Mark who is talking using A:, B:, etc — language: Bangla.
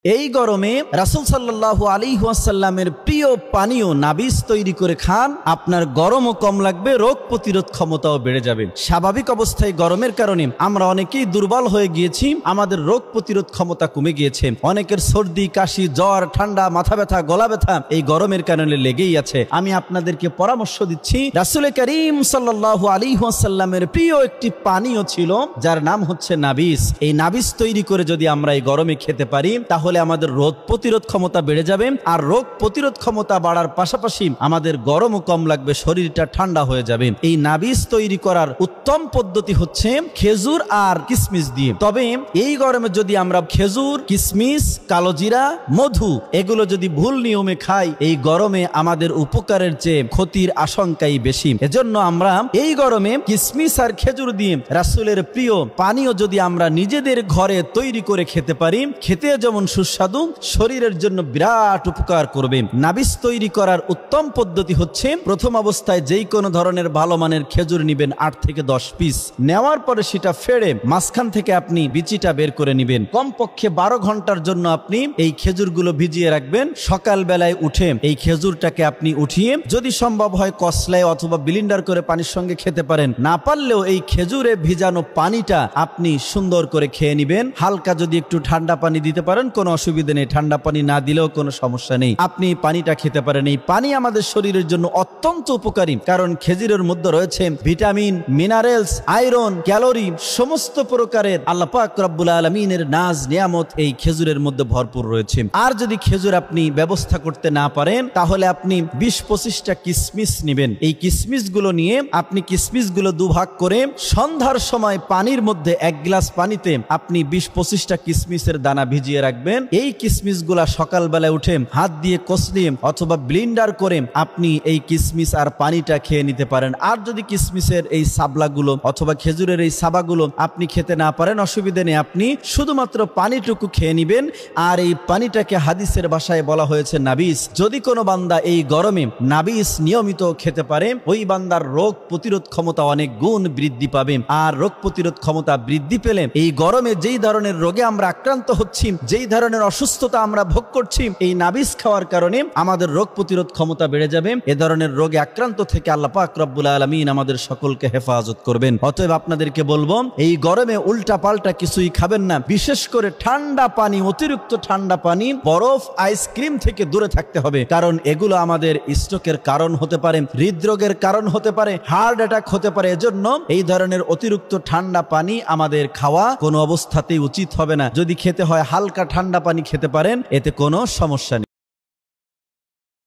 A: এই গরমে রাসূল সাল্লাল্লাহু আলাইহি ওয়াসাল্লামের প্রিয় পানীয় নাবিস তৈরি করে খান। আপনার গরমও কম লাগবে, রোগ প্রতিরোধ ক্ষমতাও বেড়ে যাবে। স্বাভাবিক অবস্থায় গরমের কারণে আমরা অনেকেই দুর্বল হয়ে গিয়েছি, আমাদের রোগ প্রতিরোধ ক্ষমতা কমে গিয়েছে। অনেকের সর্দি, কাশি, জ্বর, ঠান্ডা, মাথা ব্যথা, গলা ব্যথা এই গরমের কারণে লেগেই আছে। আমি আপনাদেরকে পরামর্শ দিচ্ছি, রাসূল করিম সাল্লাল্লাহু আলাইহি ওয়াসাল্লামের প্রিয় একটি পানীয় ছিল যার নাম হচ্ছে নাবিস। এই নাবিস তৈরি করে যদি আমরা এই গরমে খেতে পারি তাহলে আমাদের রোগ প্রতিরোধ ক্ষমতা বেড়ে যাবে। আর রোগ প্রতিরোধ ক্ষমতা বাড়ার পাশাপাশি আমাদের গরমও কম লাগবে, শরীরটা ঠান্ডা হয়ে যাবে। এই নাবিস তৈরি করার উত্তম পদ্ধতি হচ্ছে খেজুর আর কিশমিশ দিয়ে। তবে এই গরমে যদি আমরা খেজুর, কিশমিশ, কালোজিরা, মধু এগুলো যদি ভুল নিয়মে খাই, এই গরমে আমাদের উপকারের চেয়ে ক্ষতির আশঙ্কাই বেশি। এজন্য আমরা এই গরমে কিশমিশ আর খেজুর দিয়ে রাসূলের প্রিয় পানীয় যদি আমরা নিজেদের ঘরে তৈরি করে খেতে পারি, খেতে যেমন সুস্বাদু, শরীরের জন্য বিরাট উপকার করবে। নাবিস তৈরি করার উত্তম পদ্ধতি হচ্ছে, প্রথম অবস্থায় যেই কোনো ধরনের ভালো মানের খেজুর নেবেন 8 থেকে 10 পিস। নেওয়ার পরে সেটা ফেড়ে মাঝখান থেকে আপনি বিচিটা বের করে নেবেন। কমপক্ষে 12 ঘন্টার জন্য আপনি এই খেজুরগুলো ভিজিয়ে রাখবেন। সকাল বেলায় উঠে এই খেজুরটাকে আপনি উঠিয়ে যদি সম্ভব হয় কসলায় অথবা ব্লেন্ডার করে পানির সঙ্গে খেতে পারেন। না পারলেও এই খেজুরে ভিজানো পানিটা আপনি সুন্দর করে খেয়ে নেবেন। হালকা যদি একটু ঠান্ডা পানি দিতে পারেন কোনো অসুবিধা নেই, ঠান্ডা পানি না দিলেও কোনো সমস্যা নেই, আপনি পানিটা খেতে পারেন। এই পানি আমাদের শরীরের জন্য অত্যন্ত উপকারী, কারণ খেজুরের মধ্যে রয়েছে ভিটামিন, মিনারেলস, আয়রন, ক্যালোরি, সমস্ত প্রকারের আল্লাহ পাক রব্বুল আলামিনের নাজ নিয়ামত এই খেজুরের মধ্যে ভরপুর রয়েছে। আর যদি খেজুর আপনি ব্যবস্থা করতে না পারেন তাহলে আপনি 20-25টা কিশমিশ নেবেন। এই কিশমিশগুলো নিয়ে আপনি কিশমিশগুলো দুভাগ করে সন্ধ্যার সময় পানির মধ্যে 1 গ্লাস পানিতে আপনি 20-25টা কিশমিশের দানা ভিজিয়ে রাখবেন। এই কিশমিশগুলা সকালবেলায় উঠে হাত দিয়ে কষলিয়ে অথবা ব্লেন্ডার করে আপনি এই কিশমিশ আর পানিটা খেয়ে নিতে পারেন। আর যদি কিশমিশের এই সাবলাগুলো অথবা খেজুরের এই সাবাগুলো আপনি খেতে না পারেন, অসুবিধা নেই, আপনি শুধুমাত্র পানিটুকু খেয়ে নিবেন। আর এই পানিটাকে হাদিসের ভাষায় বলা হয়েছে নাবিস। যদি কোনো বান্দা এই গরমে নাবিস নিয়মিত খেতে পারে, ওই বান্দার রোগ প্রতিরোধ ক্ষমতা অনেক গুণ বৃদ্ধি পাবে। আর রোগ প্রতিরোধ ক্ষমতা বৃদ্ধি পেলে এই গরমে যেই ধরনের রোগে আমরা আক্রান্ত হচ্ছি, যেই ধরনের অসুস্থতা আমরা ভোগ করছি, এই নাবিস খাওয়ার কারণে আমাদের রোগ প্রতিরোধ ক্ষমতা বেড়ে যাবে। এ ধরনের রোগে আক্রান্ত থেকে আল্লাহ পাক রব্বুল আলামিন আমাদের সকলকে হেফাজত করবেন। অতএব আপনাদেরকে বলবো, এই গরমে উল্টা পাল্টা কিছুই খাবেন না। বিশেষ করে ঠান্ডা পানি, অতিরিক্ত ঠান্ডা পানি, বরফ, আইসক্রিম থেকে দূরে থাকতে হবে, কারণ এগুলো আমাদের স্ট্রোকের কারণ হতে পারে, হৃদরোগের কারণ হতে পারে, হার্ট অ্যাটাক হতে পারে। এজন্য এই ধরনের অতিরিক্ত ঠান্ডা পানি আমাদের খাওয়া কোনো অবস্থাতেই উচিত হবে না। যদি খেতে হয় হালকা ঠান্ডা পানি খেতে পারেন, এতে কোনো সমস্যা নেই।